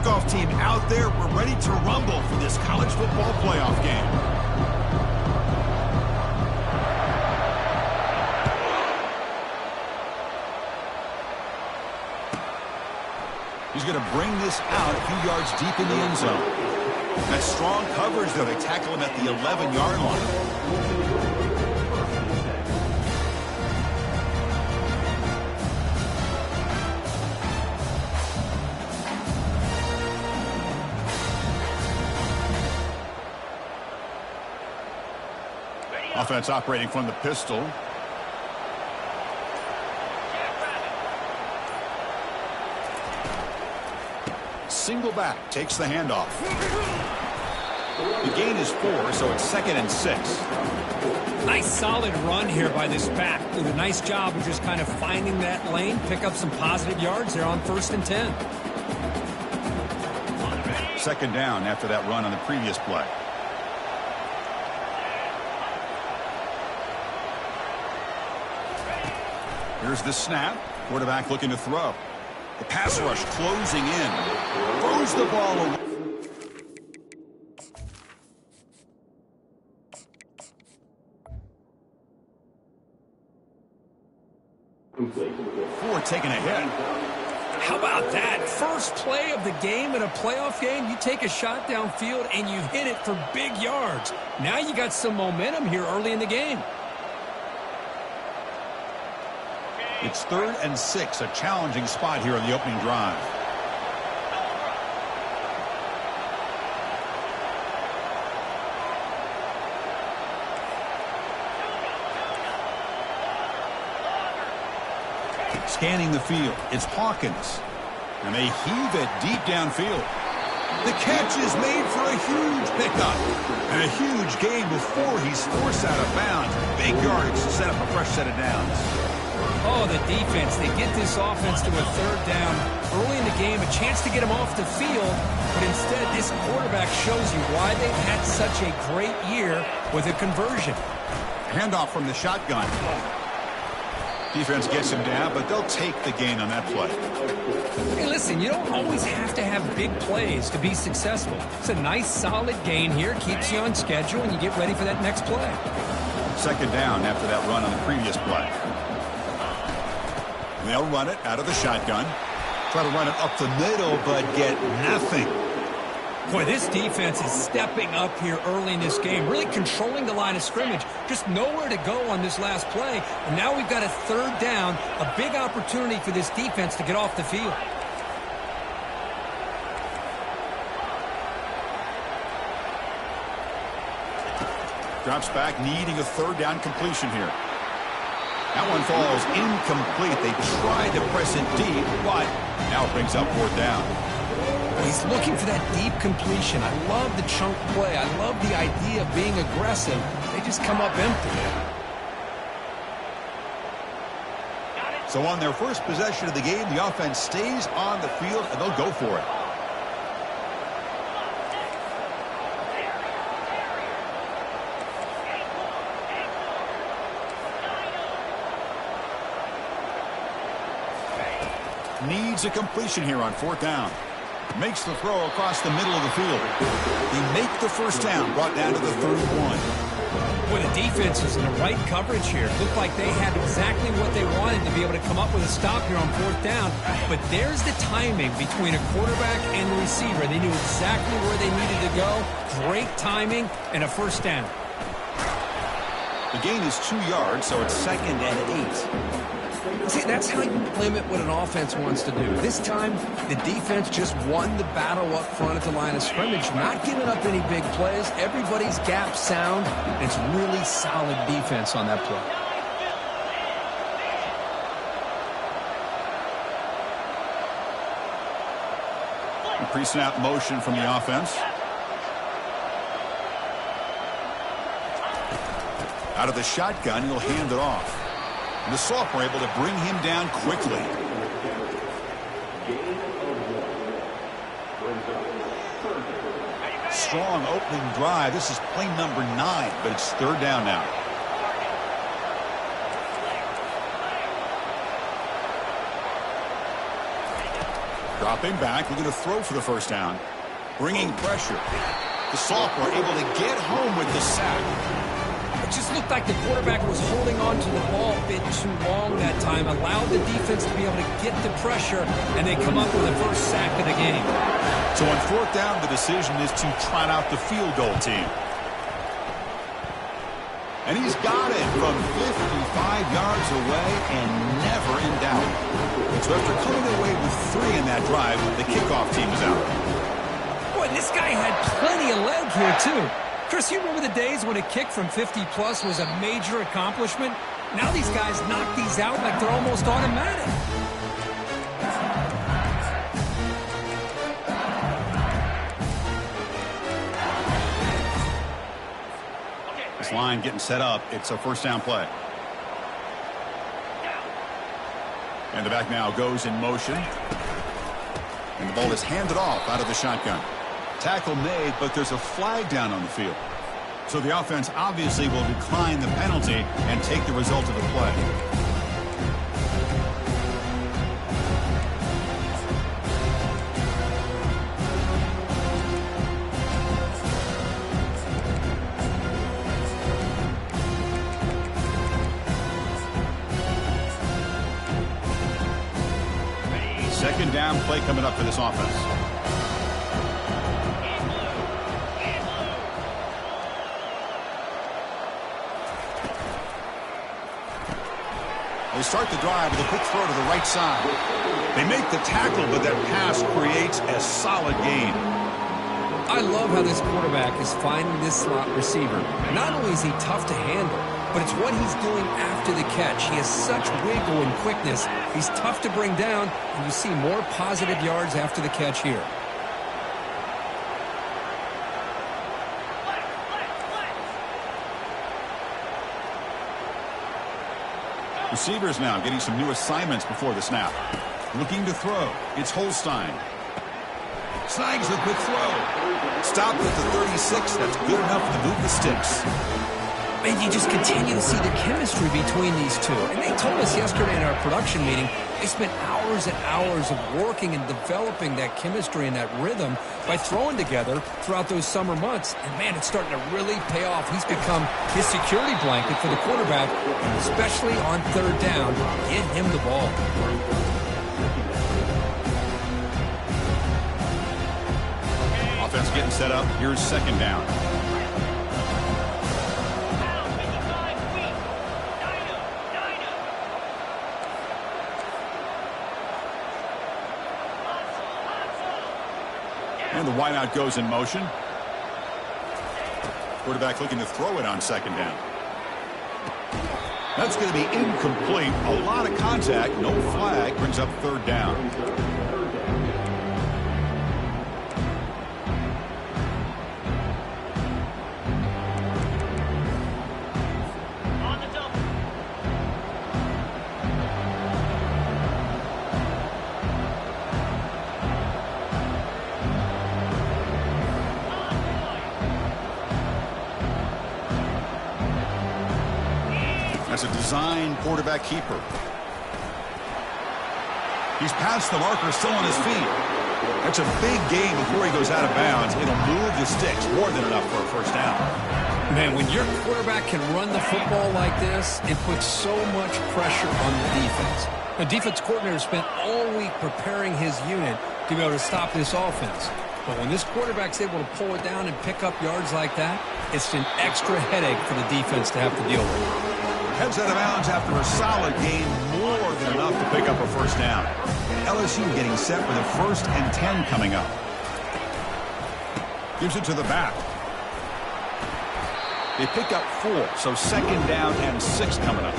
kickoff team out there. We're ready to rumble for this college football playoff game. He's going to bring this out a few yards deep in the end zone. That's strong coverage, though. They tackle him at the 11-yard line. Offense operating from the pistol. Single back, takes the handoff. The gain is 4, so it's 2nd and 6. Nice solid run here by this back. Did a nice job of just kind of finding that lane, pick up some positive yards there on 1st and 10. 2nd down after that run on the previous play. Here's the snap. Quarterback looking to throw. The pass rush closing in. Throws the ball away. Ford taking a hit. How about that? First play of the game in a playoff game. You take a shot downfield and you hit it for big yards. Now you got some momentum here early in the game. It's 3rd and 6, a challenging spot here in the opening drive. Scanning the field, it's Hawkins. And they heave it deep downfield. The catch is made for a huge pickup. And a huge gain before he's forced out of bounds. Big yardage to set up a fresh set of downs. Oh, the defense. They get this offense to a 3rd down early in the game, a chance to get him off the field, but instead this quarterback shows you why they've had such a great year with a conversion. Handoff from the shotgun. Defense gets him down, but they'll take the gain on that play. Hey, listen, you don't always have to have big plays to be successful. It's a nice, solid gain here, keeps you on schedule, and you get ready for that next play. 2nd down after that run on the previous play. They'll run it out of the shotgun. Try to run it up the middle, but get nothing. Boy, this defense is stepping up here early in this game, really controlling the line of scrimmage. Just nowhere to go on this last play. And now we've got a 3rd down, a big opportunity for this defense to get off the field. Drops back, needing a 3rd down completion here. That one falls incomplete. They tried to press it deep, but now it brings up 4th down. He's looking for that deep completion. I love the chunk play. I love the idea of being aggressive. They just come up empty. So on their first possession of the game, the offense stays on the field, and they'll go for it. Needs a completion here on 4th down. Makes the throw across the middle of the field. They make the 1st down, brought down to the 3rd one. Boy, the defense is in the right coverage here. Looked like they had exactly what they wanted to be able to come up with a stop here on 4th down. But there's the timing between a quarterback and the receiver. They knew exactly where they needed to go. Great timing and a 1st down. The gain is 2 yards, so it's 2nd and 8. See, that's how you limit what an offense wants to do. This time, the defense just won the battle up front at the line of scrimmage, not giving up any big plays. Everybody's gap sound. It's really solid defense on that play. Pre-snap motion from the offense. Out of the shotgun, he'll hand it off. And the sophomore able to bring him down quickly. Strong opening drive. This is play number 9, but it's 3rd down now. Dropping back, looking to throw for the first down. Bringing pressure. The sophomore able to get home with the sack. It just looked like the quarterback was holding on to the ball a bit too long that time, allowed the defense to be able to get the pressure, and they come up with the first sack of the game. So on fourth down, the decision is to trot out the field goal team. And he's got it from 55 yards away and never in doubt. So after coming away with 3 in that drive, the kickoff team is out. Boy, this guy had plenty of leg here, too. Chris, you remember the days when a kick from 50-plus was a major accomplishment? Now these guys knock these out like they're almost automatic. This line getting set up. It's a first down play. And the back now goes in motion. And the ball is handed off out of the shotgun. Tackle made, but there's a flag down on the field. So the offense obviously will decline the penalty and take the result of the play. Second down play coming up for this offense. They start the drive with a quick throw to the right side. They make the tackle, but that pass creates a solid gain. I love how this quarterback is finding this slot receiver. Not only is he tough to handle, but it's what he's doing after the catch. He has such wiggle and quickness. He's tough to bring down, and you see more positive yards after the catch here. Receivers now getting some new assignments before the snap. Looking to throw. It's Holstein. Snags the quick throw. Stopped at the 36. That's good enough to move the sticks. And you just continue to see the chemistry between these two. And they told us yesterday in our production meeting, they spent hours and hours of working and developing that chemistry and that rhythm by throwing together throughout those summer months. And, man, it's starting to really pay off. He's become his security blanket for the quarterback, especially on third down. Get him the ball. Offense getting set up. Here's second down. And the wideout goes in motion. Quarterback looking to throw it on second down. That's going to be incomplete. A lot of contact. No flag. Brings up third down. As a design quarterback keeper. He's past the marker, still on his feet. That's a big gain before he goes out of bounds. It'll move the sticks, more than enough for a first down. Man, when your quarterback can run the football like this, it puts so much pressure on the defense. The defense coordinator spent all week preparing his unit to be able to stop this offense. But when this quarterback's able to pull it down and pick up yards like that, it's an extra headache for the defense to have to deal with. Heads out of bounds after a solid gain, more than enough to pick up a first down. LSU getting set with a 1st and 10 coming up. Gives it to the back. They pick up 4, so second down and 6 coming up.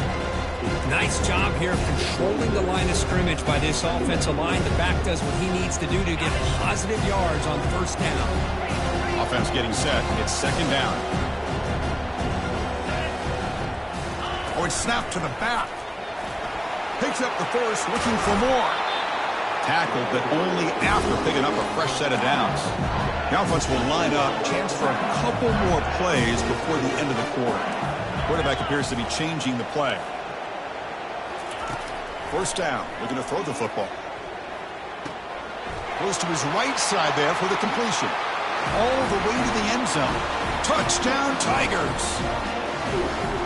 Nice job here of controlling the line of scrimmage by this offensive line. The back does what he needs to do to get positive yards on first down. Offense getting set. It's second down. Oh, it's snapped to the back. Picks up the first, looking for more. Tackled, but only after picking up a fresh set of downs. The offense will line up. Chance for a couple more plays before the end of the quarter. Quarterback appears to be changing the play. First down, looking to throw the football. Goes to his right side there for the completion. All the way to the end zone. Touchdown, Tigers.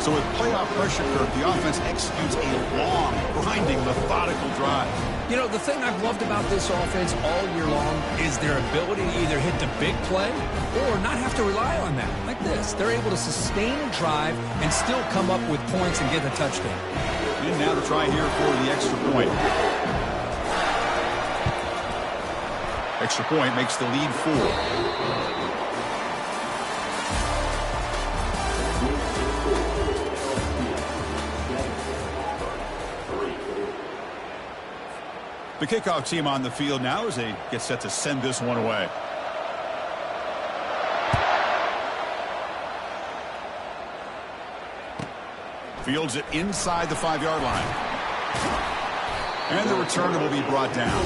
So with playoff pressure curve, the offense executes a long, grinding, methodical drive. You know, the thing I've loved about this offense all year long is their ability to either hit the big play or not have to rely on that. Like this, they're able to sustain a drive and still come up with points and get the touchdown. And now the try here for the extra point. Extra point makes the lead 4. The kickoff team on the field now as they get set to send this one away. Fields it inside the 5-yard line. And the returner will be brought down.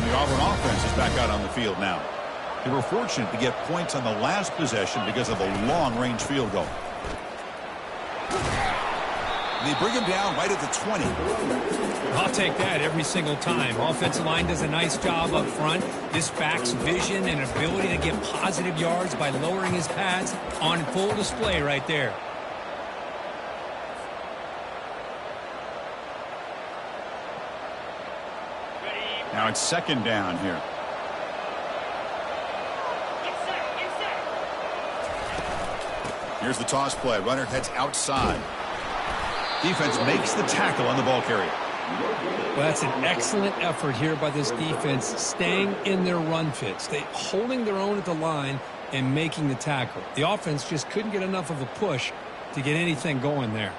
The Auburn offense is back out on the field now. They were fortunate to get points on the last possession because of a long-range field goal. They bring him down right at the 20. I'll take that every single time. Offensive line does a nice job up front. This back's vision and ability to get positive yards by lowering his pads on full display right there. Now it's second down here. Here's the toss play. Runner heads outside. Defense makes the tackle on the ball carrier. Well, that's an excellent effort here by this defense, staying in their run fits. Holding their own at the line and making the tackle. The offense just couldn't get enough of a push to get anything going there.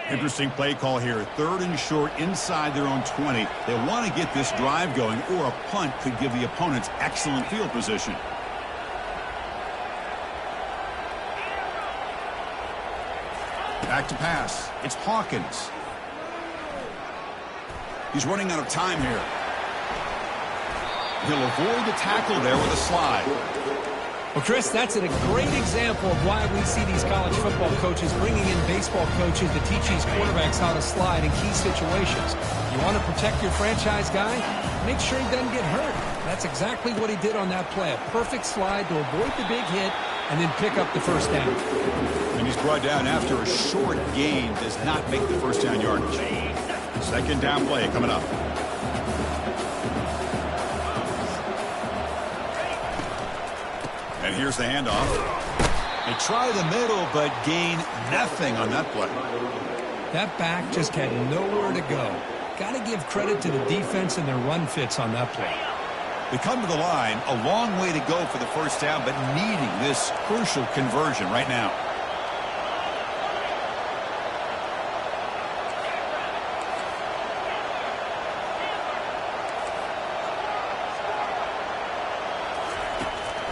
Interesting play call here. 3rd and short inside their own 20. They want to get this drive going, or a punt could give the opponents excellent field position. Back to pass. It's Hawkins. He's running out of time here. He'll avoid the tackle there with a slide. Well, Chris, that's a great example of why we see these college football coaches bringing in baseball coaches to teach these quarterbacks how to slide in key situations. You want to protect your franchise guy? Make sure he doesn't get hurt. That's exactly what he did on that play. A perfect slide to avoid the big hit and then pick up the first down. And he's brought down after a short gain. Does not make the first down yardage. Second down play coming up. And here's the handoff. They try the middle, but gain nothing on that play. That back just had nowhere to go. Got to give credit to the defense and their run fits on that play. They come to the line, a long way to go for the first down, but needing this crucial conversion right now.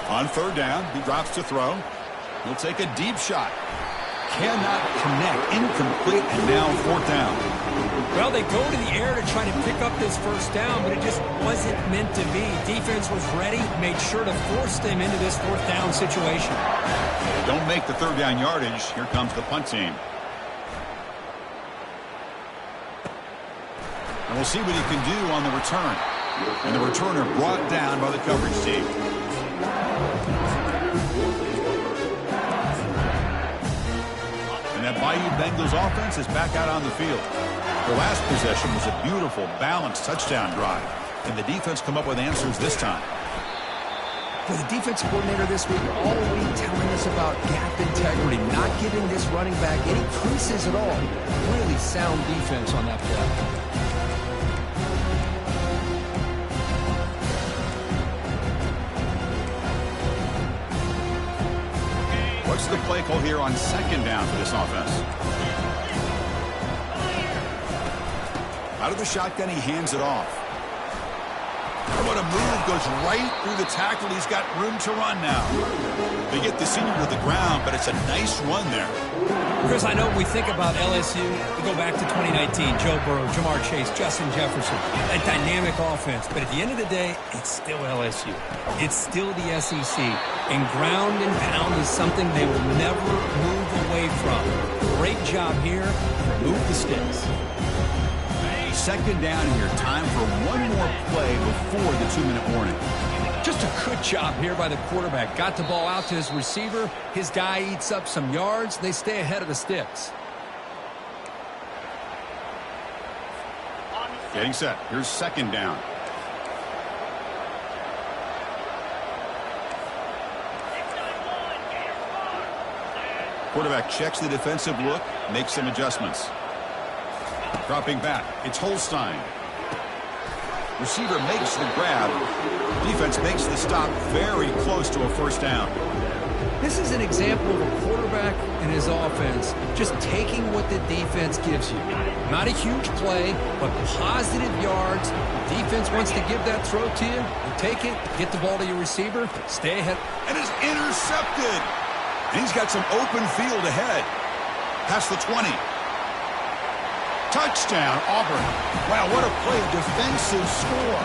On 3rd down, he drops to throw. He'll take a deep shot. Cannot connect. Incomplete, and now 4th down. Well, they go to the air to try to pick up this first down, but it just wasn't meant to be. Defense was ready, made sure to force them into this 4th down situation. Don't make the 3rd down yardage. Here comes the punt team. And we'll see what he can do on the return. And the returner brought down by the coverage team. And that Bayou Bengals offense is back out on the field. Their last possession was a beautiful, balanced touchdown drive. And the defense come up with answers this time. For the defense coordinator this week, all week telling us about gap integrity, not giving this running back any creases at all. Really sound defense on that play. What's the play call here on 2nd down for this offense? Out of the shotgun, he hands it off. What a move. Goes right through the tackle. He's got room to run now. They get the senior to the ground, but it's a nice run there. Chris, I know when we think about LSU, we go back to 2019, Joe Burrow, Jamar Chase, Justin Jefferson, a dynamic offense. But at the end of the day, it's still LSU. It's still the SEC. And ground and pound is something they will never move away from. Great job here. Move the sticks. Second down here. Time for one more play before the 2-minute warning. Just a good job here by the quarterback. Got the ball out to his receiver. His guy eats up some yards. They stay ahead of the sticks. Getting set. Here's second down. Quarterback checks the defensive look, makes some adjustments. Dropping back, it's Holstein. Receiver makes the grab. Defense makes the stop very close to a first down. This is an example of a quarterback and his offense just taking what the defense gives you. Not a huge play, but positive yards. The defense wants to give that throw to you. You take it, get the ball to your receiver, stay ahead. And it's intercepted. And he's got some open field ahead. Past the 20. Touchdown, Auburn. Wow, what a play. Defensive score.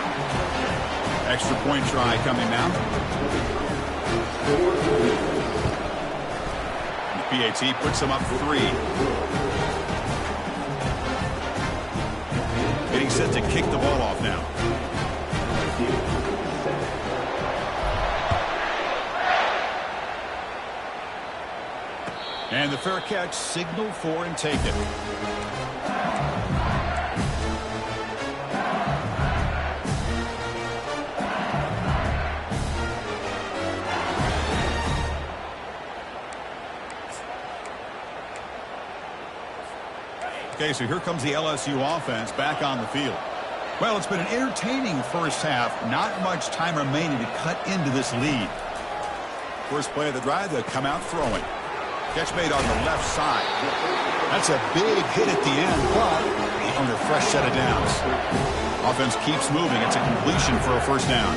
Extra point try coming now. The PAT puts him up 3. Getting set to kick the ball off now. And the fair catch, signal for and take it. Okay, so here comes the LSU offense back on the field. Well, it's been an entertaining first half. Not much time remaining to cut into this lead. First play of the drive, they come out throwing. Catch made on the left side. That's a big hit at the end, but on a fresh set of downs. Offense keeps moving. It's a completion for a first down.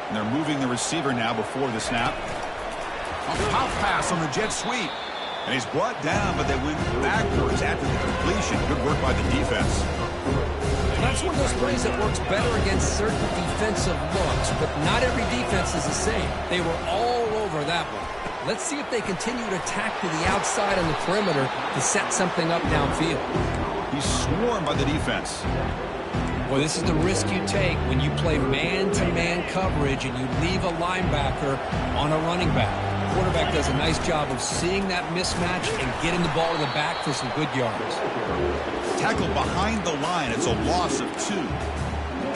And they're moving the receiver now before the snap. A pop pass on the jet sweep. And he's brought down, but they went backwards after the completion. Good work by the defense. That's one of those plays that works better against certain defensive looks, but not every defense is the same. They were all over that one. Let's see if they continue to attack to the outside on the perimeter to set something up downfield. He's swarmed by the defense. Well, this is the risk you take when you play man-to-man coverage and you leave a linebacker on a running back. The quarterback does a nice job of seeing that mismatch and getting the ball to the back for some good yards. Tackled behind the line. It's a loss of 2.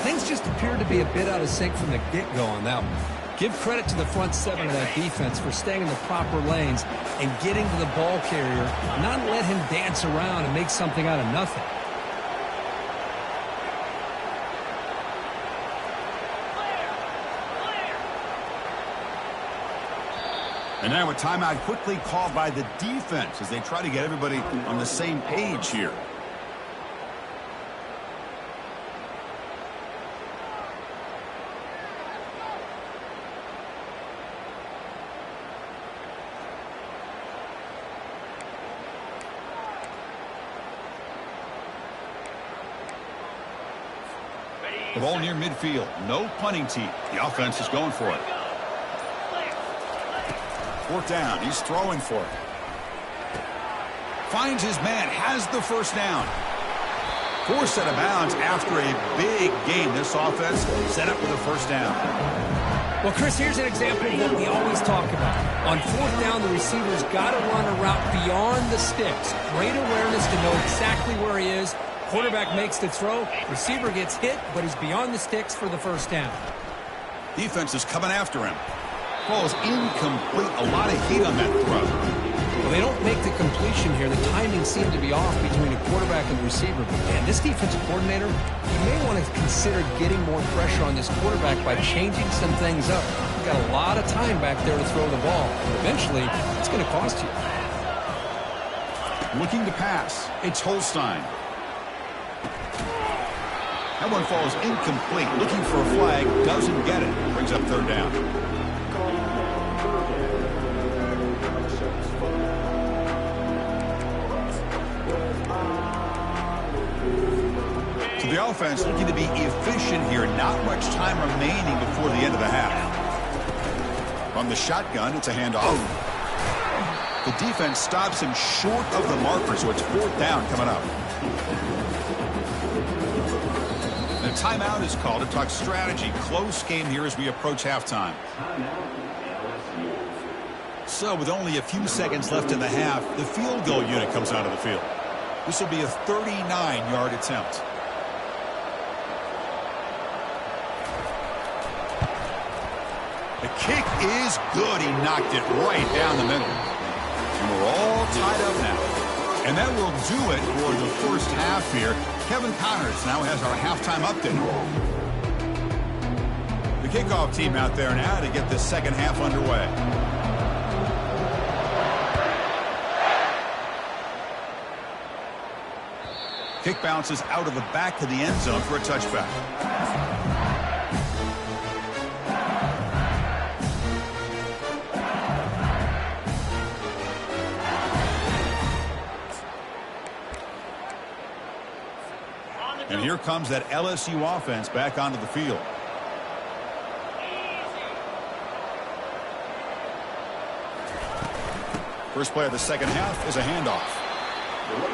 Things just appear to be a bit out of sync from the get-go on that one. Give credit to the front 7 of that defense for staying in the proper lanes and getting to the ball carrier, not let him dance around and make something out of nothing. And now a timeout quickly called by the defense as they try to get everybody on the same page here. The ball near midfield. No punting tee. The offense is going for it. 4th down. He's throwing for it. Finds his man. Has the first down. Forced out of bounds after a big game. This offense set up with a first down. Well, Chris, here's an example of what we always talk about. On 4th down, the receiver's got to run a route beyond the sticks. Great awareness to know exactly where he is. Quarterback makes the throw. Receiver gets hit, but he's beyond the sticks for the first down. Defense is coming after him. Ball is incomplete. A lot of heat on that throw. Well, they don't make the completion here. The timing seemed to be off between the quarterback and the receiver. But, man, this defensive coordinator, you may want to consider getting more pressure on this quarterback by changing some things up. You've got a lot of time back there to throw the ball. Eventually, it's going to cost you. Looking to pass. It's Holstein. That one falls incomplete. Looking for a flag. Doesn't get it. Brings up third down. So the offense looking to be efficient here. Not much time remaining before the end of the half. From the shotgun, it's a handoff. The defense stops him short of the marker, so it's fourth down coming up. The timeout is called to talk strategy. Close game here as we approach halftime. So with only a few seconds left in the half, the field goal unit comes out of the field. This will be a 39-yard attempt. The kick is good. He knocked it right down the middle. And we're all tied up now. And that will do it for the first half here. Kevin Connors now has our halftime update. The kickoff team out there now to get this second half underway. Kick bounces out of the back of the end zone for a touchback. And here comes that LSU offense back onto the field. First play of the second half is a handoff.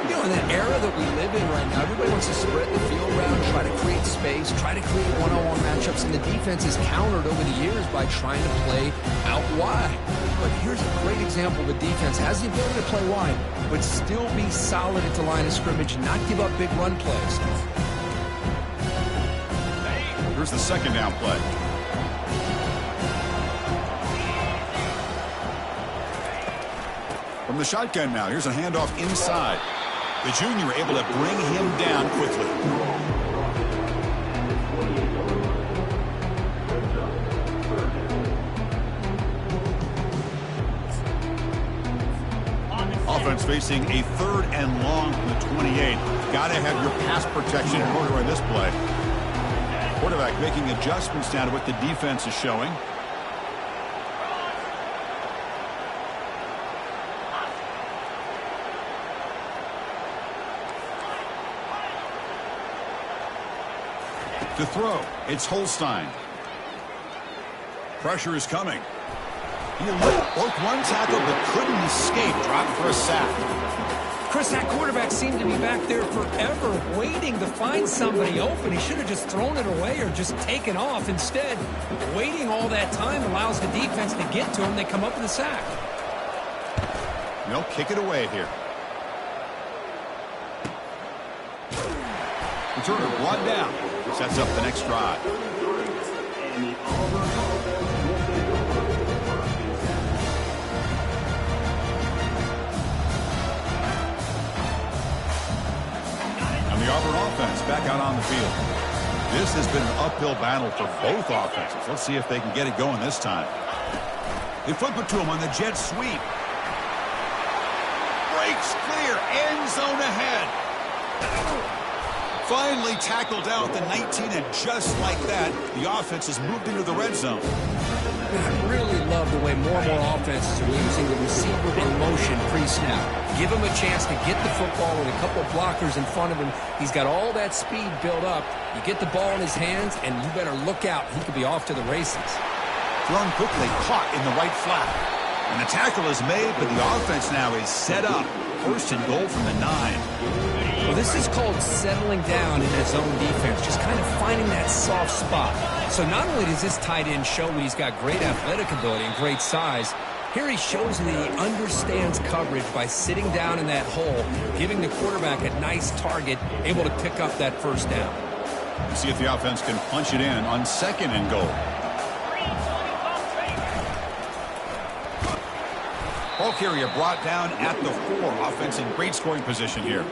You know, in the era that we live in right now, everybody wants to spread the field around, try to create space, try to create one-on-one matchups, and the defense is countered over the years by trying to play out wide. But here's a great example of a defense has the ability to play wide, but still be solid at the line of scrimmage, not give up big run plays. Here's the second down play. From the shotgun now, here's a handoff inside. The junior able to bring him down quickly. Offense facing a third and long from the 28. Got to have your pass protection in order on this play. Quarterback making adjustments now to what the defense is showing. To throw, it's Holstein. Pressure is coming. He broke one tackle but couldn't escape. Dropped for a sack. Chris, that quarterback seemed to be back there forever waiting to find somebody open. He should have just thrown it away or just taken off. Instead, waiting all that time allows the defense to get to him. They come up with a sack. They'll kick it away here. Returner brought down. Sets up the next drive. The Auburn offense back out on the field. This has been an uphill battle for both offenses. Let's see if they can get it going this time. They flip it to him on the jet sweep. Breaks clear. End zone ahead. Finally tackled out the 19, and just like that, the offense has moved into the red zone. I really love the way more and more offenses are using the receiver in motion pre-snap. Give him a chance to get the football with a couple of blockers in front of him. He's got all that speed built up. You get the ball in his hands, and you better look out. He could be off to the races. Thrown quickly, caught in the right flat. And the tackle is made, but the offense now is set up. First and goal from the 9. Well, this is called settling down in his own defense, just kind of finding that soft spot. So not only does this tight end show that he's got great athletic ability and great size, here he shows that he understands coverage by sitting down in that hole, giving the quarterback a nice target, able to pick up that first down. Let's see if the offense can punch it in on second and goal. Ball carrier brought down at the 4. Offense in great scoring position here.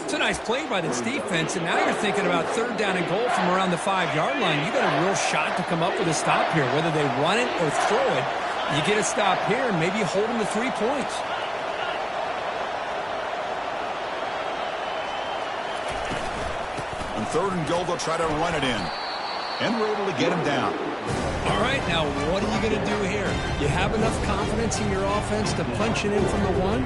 It's a nice play by this defense, and now you're thinking about third down and goal from around the 5-yard line. You got a real shot to come up with a stop here, whether they run it or throw it. You get a stop here, and maybe you hold them to 3 points. 3rd and goal, they'll try to run it in. And we're able to get him down. All right, now what are you going to do here? You have enough confidence in your offense to punch it in from the 1?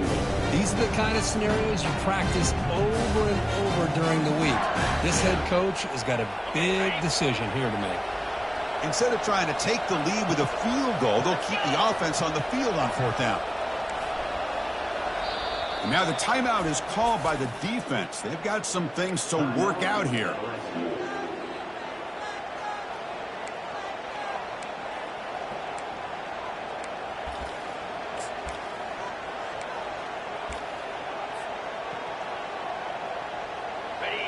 These are the kind of scenarios you practice over and over during the week. This head coach has got a big decision here to make. Instead of trying to take the lead with a field goal, they'll keep the offense on the field on 4th down. And now the timeout is called by the defense. They've got some things to work out here.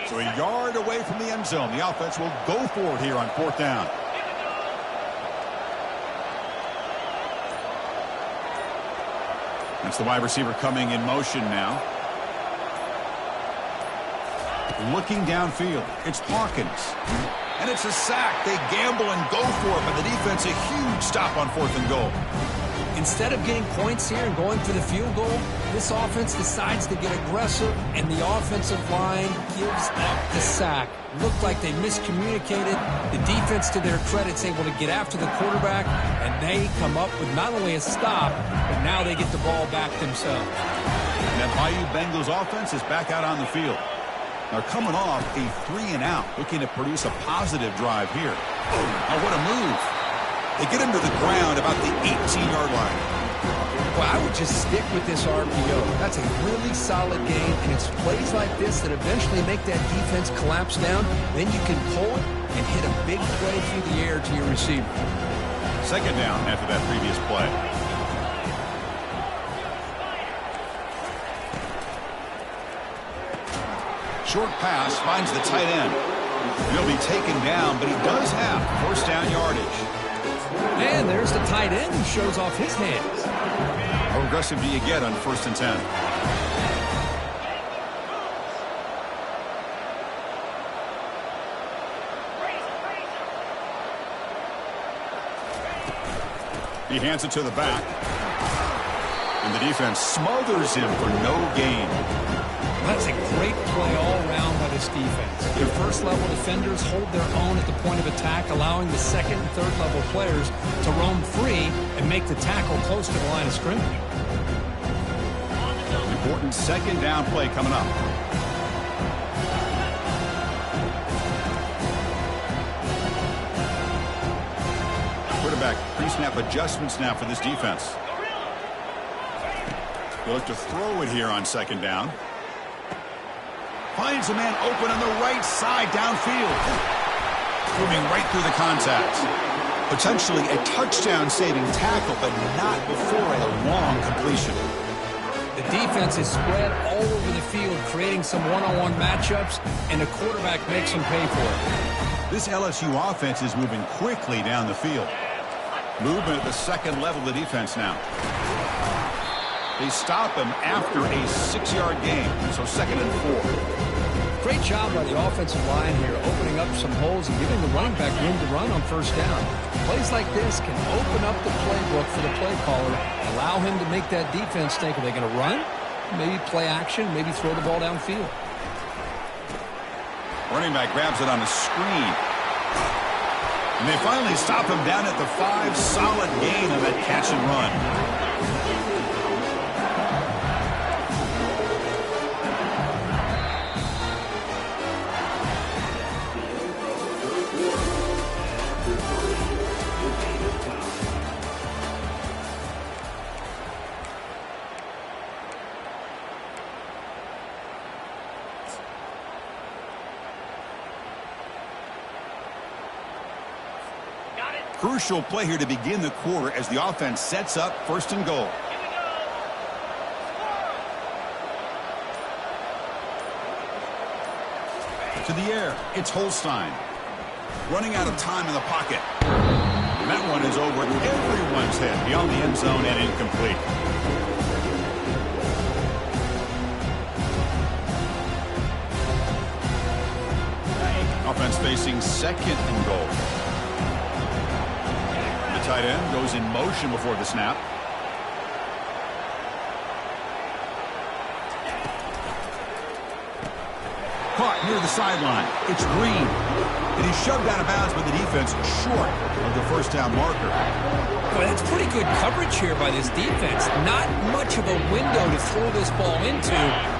So a yard away from the end zone. The offense will go for it here on 4th down. That's the wide receiver coming in motion now. Looking downfield. It's Hawkins. And it's a sack. They gamble and go for it, but the defense a huge stop on 4th and goal. Instead of getting points here and going for the field goal, this offense decides to get aggressive, and the offensive line gives up the sack. Looked like they miscommunicated. The defense, to their credit, is able to get after the quarterback, and they come up with not only a stop, but now they get the ball back themselves. And that Bayou Bengals offense is back out on the field. They're coming off a 3-and-out, looking to produce a positive drive here. Oh, what a move. They get him to the ground about the 18-yard line. Well, I would just stick with this RPO. That's a really solid game, and it's plays like this that eventually make that defense collapse down. Then you can pull it and hit a big play through the air to your receiver. 2nd down after that previous play. Short pass finds the tight end. He'll be taken down, but he does have 1st down yardage. And there's the tight end who shows off his hands. How aggressive do you get on 1st and 10? He hands it to the back. And the defense smothers him for no gain. That's a great play all around by this defense. Their 1st-level defenders hold their own at the point of attack, allowing the 2nd and 3rd-level players to roam free and make the tackle close to the line of scrimmage. Important 2nd down play coming up. Quarterback pre-snap adjustments now for this defense. They'll look to throw it here on 2nd down. Finds a man open on the right side downfield. Moving right through the contact. Potentially a touchdown-saving tackle, but not before a long completion. The defense is spread all over the field, creating some one-on-one matchups, and the quarterback makes them pay for it. This LSU offense is moving quickly down the field. Movement at the 2nd level of the defense now. They stop him after a 6-yard gain, so 2nd and 4. Great job by the offensive line here, opening up some holes and giving the running back room to run on 1st down. Plays like this can open up the playbook for the play caller, allow him to make that defense think, are they going to run? Maybe play action, maybe throw the ball downfield. Running back grabs it on the screen. And they finally stop him down at the 5. Solid gain on that catch and run. Crucial play here to begin the quarter as the offense sets up 1st and goal. To the air, it's Holstein. Running out of time in the pocket. And that one is over everyone's head beyond the end zone and incomplete. Offense facing 2nd and goal. Tight end goes in motion before the snap. Caught near the sideline. It's Green. And he's shoved out of bounds by the defense short of the first down marker. Boy, that's pretty good coverage here by this defense. Not much of a window to throw this ball into,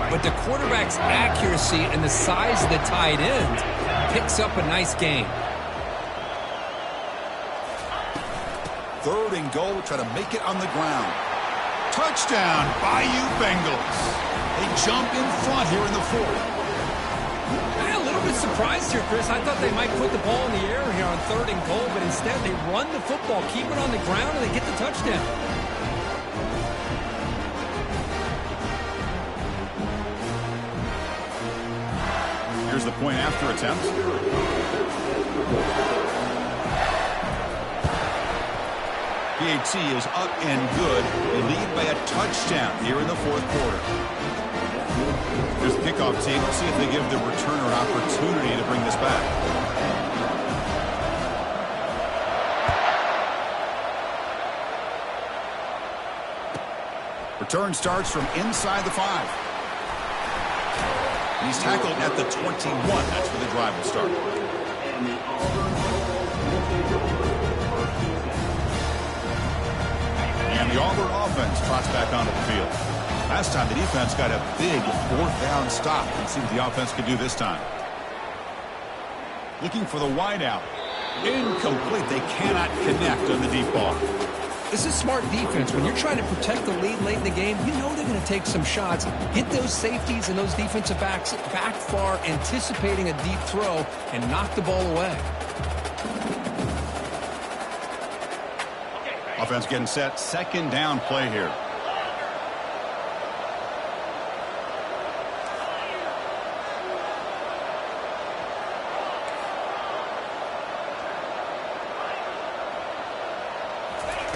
but the quarterback's accuracy and the size of the tight end picks up a nice gain. 3rd and goal, try to make it on the ground. Touchdown, Bayou Bengals. They jump in front here in the 4th. I'm a little bit surprised here, Chris. I thought they might put the ball in the air here on 3rd and goal, but instead they run the football, keep it on the ground, and they get the touchdown. Here's the point after attempt. PAT is up and good. They lead by a touchdown here in the 4th quarter. Here's the kickoff team. Let's see if they give the returner an opportunity to bring this back. Return starts from inside the 5. He's tackled at the 21. That's where the drive will start. And the Auburn offense trots back onto the field. Last time the defense got a big 4th down stop. Let's see what the offense can do this time. Looking for the wideout. Incomplete. They cannot connect on the deep ball. This is smart defense. When you're trying to protect the lead late in the game, you know they're going to take some shots, get those safeties and those defensive backs back far, anticipating a deep throw, and knock the ball away. Offense getting set. 2nd down play here.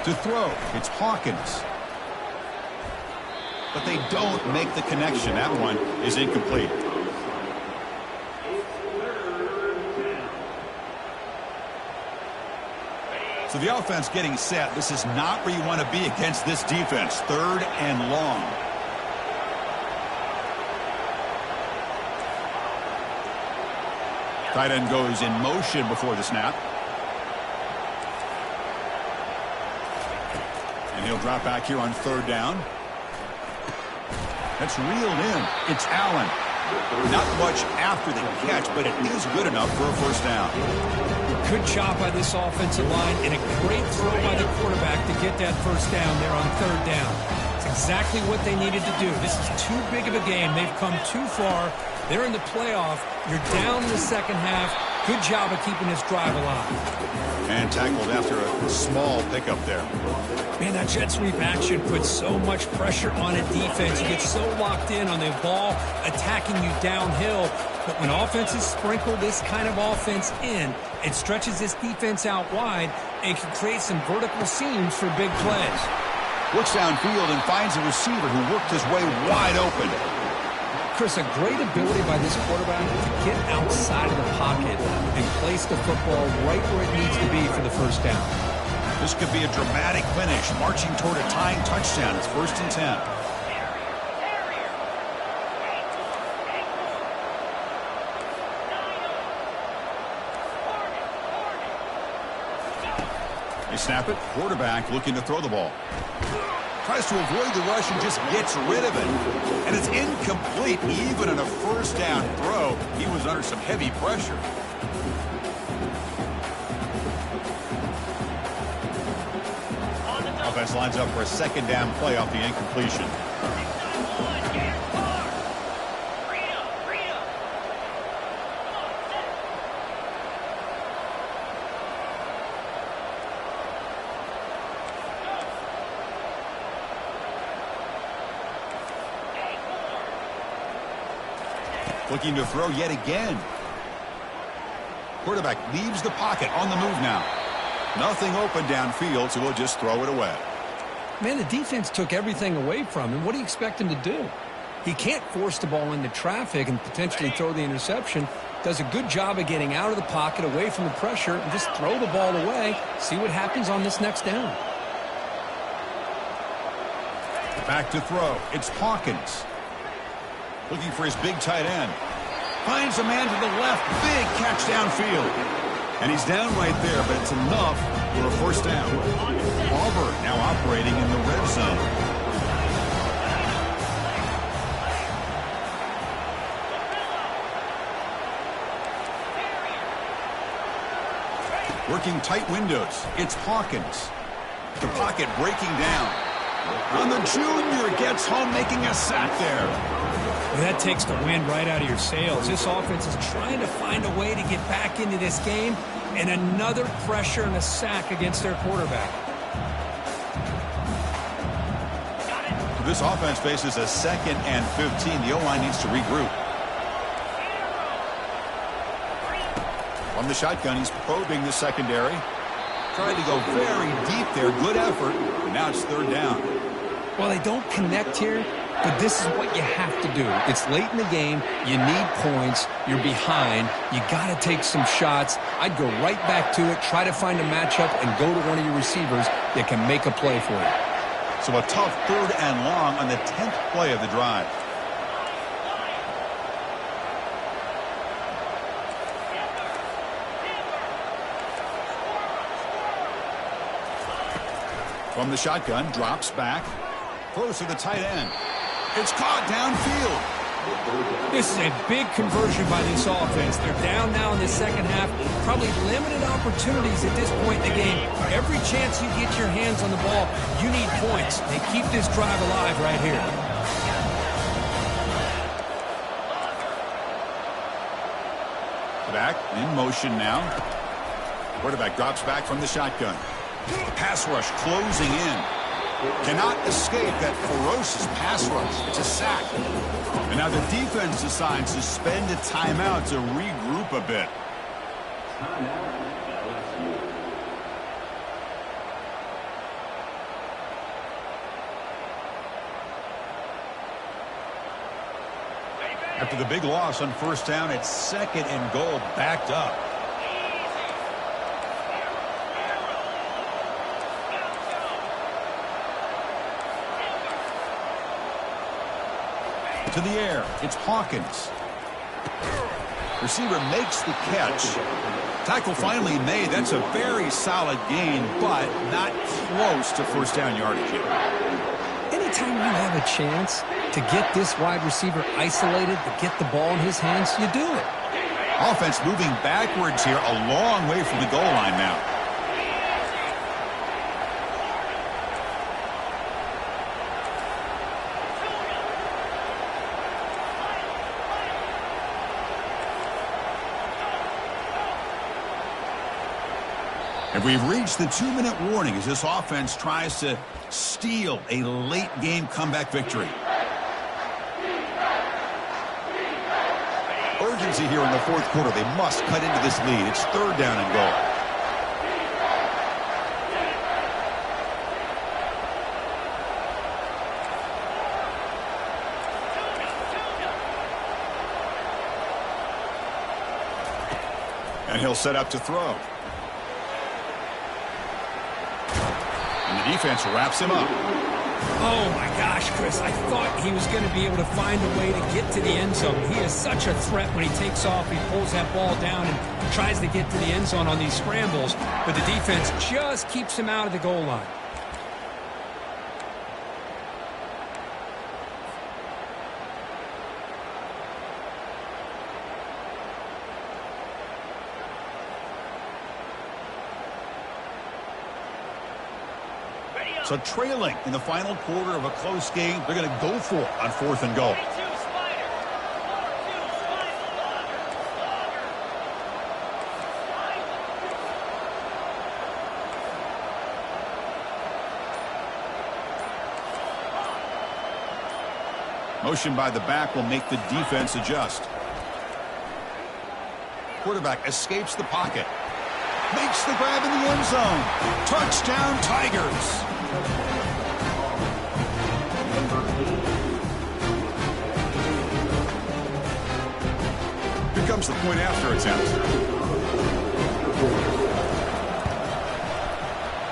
To throw, it's Hawkins. But they don't make the connection. That one is incomplete. So the offense getting set. This is not where you want to be against this defense. 3rd and long. Tight end goes in motion before the snap. And he'll drop back here on 3rd down. That's reeled in. It's Allen. Not much after the catch, but it is good enough for a 1st down. Good job by this offensive line and a great throw by the quarterback to get that 1st down there on 3rd down. It's exactly what they needed to do. This is too big of a game. They've come too far. They're in the playoff. You're down in the 2nd half. Good job of keeping this drive alive. And tackled after a small pickup there. Man, that jet sweep action puts so much pressure on a defense. You get so locked in on the ball attacking you downhill. But when offenses sprinkle this kind of offense in, it stretches this defense out wide and can create some vertical seams for big plays. Looks downfield and finds a receiver who worked his way wide open. Chris, a great ability by this quarterback to get outside of the pocket and place the football right where it needs to be for the 1st down. This could be a dramatic finish, marching toward a tying touchdown. It's 1st and 10. They snap it. Quarterback looking to throw the ball. Tries to avoid the rush and just gets rid of it. And it's incomplete. Even in a 1st down throw, he was under some heavy pressure. Offense lines up for a 2nd down play off the incompletion. Looking to throw yet again. Quarterback leaves the pocket on the move now. Nothing open downfield, so we'll just throw it away. Man, the defense took everything away from him. What do you expect him to do? He can't force the ball into traffic and potentially throw the interception. Does a good job of getting out of the pocket, away from the pressure, and just throw the ball away. See what happens on this next down. Back to throw. It's Hawkins. Looking for his big tight end. Finds a man to the left. Big catch downfield. And he's down right there, but it's enough for a first down. Auburn now operating in the red zone. Working tight windows. It's Hawkins. The pocket breaking down. On the junior, gets home, making a sack there. Well, that takes the wind right out of your sails. This offense is trying to find a way to get back into this game, and another pressure and a sack against their quarterback. This offense faces a 2nd and 15. The O-line needs to regroup. From the shotgun, he's probing the secondary. Trying to go very deep there. Good effort. And now it's 3rd down. Well, they don't connect here, but this is what you have to do. It's late in the game. You need points. You're behind. You got to take some shots. I'd go right back to it, try to find a matchup, and go to one of your receivers that can make a play for you. So a tough 3rd and long on the 10th play of the drive. From the shotgun, drops back. Throws to the tight end. It's caught downfield. This is a big conversion by this offense. They're down now in the second half. Probably limited opportunities at this point in the game. Every chance you get your hands on the ball, you need points. They keep this drive alive right here. Back in motion now. Quarterback drops back from the shotgun. The pass rush closing in. Cannot escape that ferocious pass rush. It's a sack. And now the defense decides to spend a timeout to regroup a bit. After the big loss on 1st down, it's 2nd and goal, backed up. To the air, it's Hawkins. Receiver makes the catch. Tackle finally made. That's a very solid gain, but not close to 1st down yardage yet. Anytime you have a chance to get this wide receiver isolated, to get the ball in his hands, you do it. Offense moving backwards here, a long way from the goal line now. And we've reached the 2-minute warning as this offense tries to steal a late-game comeback victory. Urgency here in the 4th quarter. They must cut into this lead. It's 3rd down and goal. And he'll set up to throw. And the defense wraps him up. Oh, my gosh, Chris. I thought he was going to be able to find a way to get to the end zone. He is such a threat when he takes off. He pulls that ball down and tries to get to the end zone on these scrambles. But the defense just keeps him out of the goal line. So trailing in the final quarter of a close game, they're going to go for it on 4th and goal. Motion by the back will make the defense adjust. Quarterback escapes the pocket. Makes the grab in the end zone. Touchdown, Tigers. Here comes the point after attempt.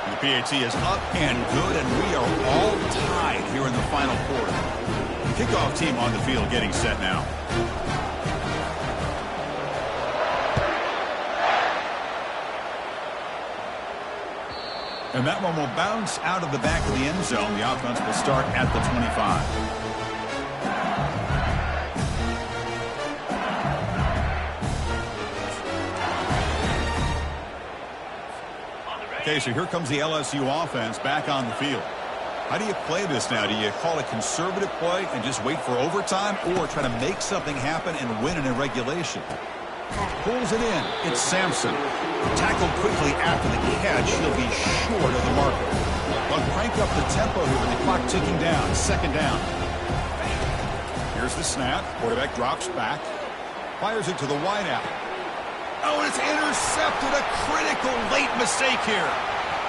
And the PAT is up and good, and we are all tied here in the final quarter. The kickoff team on the field getting set now. And that one will bounce out of the back of the end zone. The offense will start at the 25. Okay, so here comes the LSU offense back on the field. How do you play this now? Do you call a conservative play and just wait for overtime, or try to make something happen and win in regulation? Pulls it in. It's Sampson. Tackled quickly after the catch. He'll be short of the marker. They'll crank up the tempo here with the clock ticking down. Second down. Here's the snap. Quarterback drops back. Fires it to the wideout. Oh, it's intercepted. A critical late mistake here.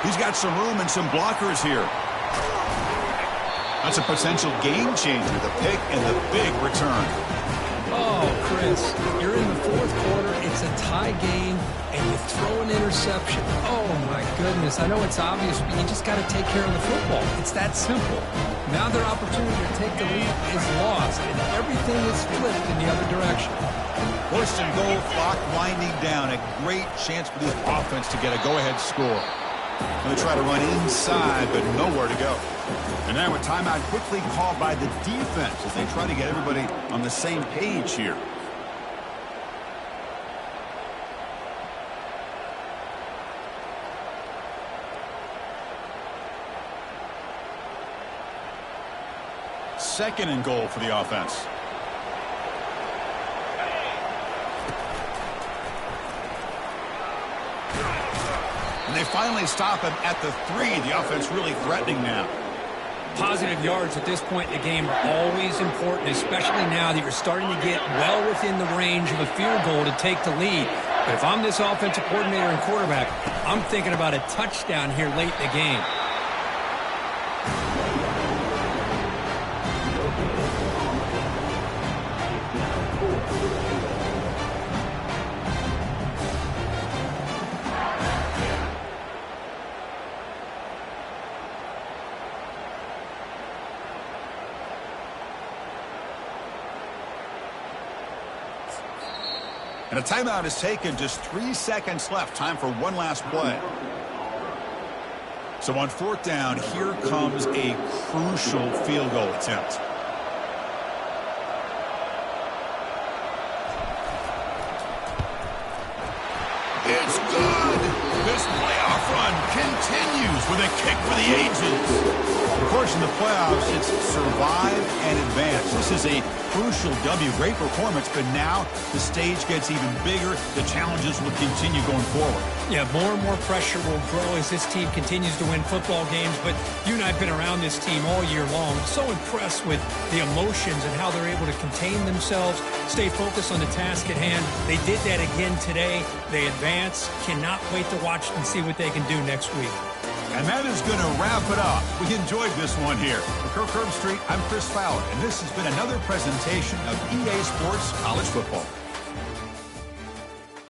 He's got some room and some blockers here. That's a potential game changer. The pick and the big return. Oh, Chris, you're in the fourth quarter. It's a tie game, and you throw an interception. Oh, my goodness. I know it's obvious, but you just got to take care of the football. It's that simple. Now their opportunity to take the lead is lost, and everything is flipped in the other direction. First and goal, clock winding down. A great chance for the offense to get a go-ahead score. Going to try to run inside, but nowhere to go. And now a timeout quickly called by the defense as they try to get everybody on the same page here. Second and goal for the offense. And they finally stop him at the 3. The offense really threatening now. Positive yards at this point in the game are always important, especially now that you're starting to get well within the range of a field goal to take the lead. But if I'm this offensive coordinator and quarterback, I'm thinking about a touchdown here late in the game. And a timeout is taken. Just 3 seconds left. Time for one last play. So on fourth down, here comes a crucial field goal attempt. It's good. This playoff run continues with a kick for the ages. Of course, in the playoffs, it's survive and advance. This is a crucial W. Great performance, but now the stage gets even bigger. The challenges will continue going forward. Yeah, more and more pressure will grow as this team continues to win football games. But you and I have been around this team all year long. So impressed with the emotions and how they're able to contain themselves, stay focused on the task at hand. They did that again today. They advance. Cannot wait to watch and see what they can do next week. And that is going to wrap it up. We enjoyed this one here. For Kirk Herbstreit, I'm Chris Fowler, and this has been another presentation of EA Sports College Football.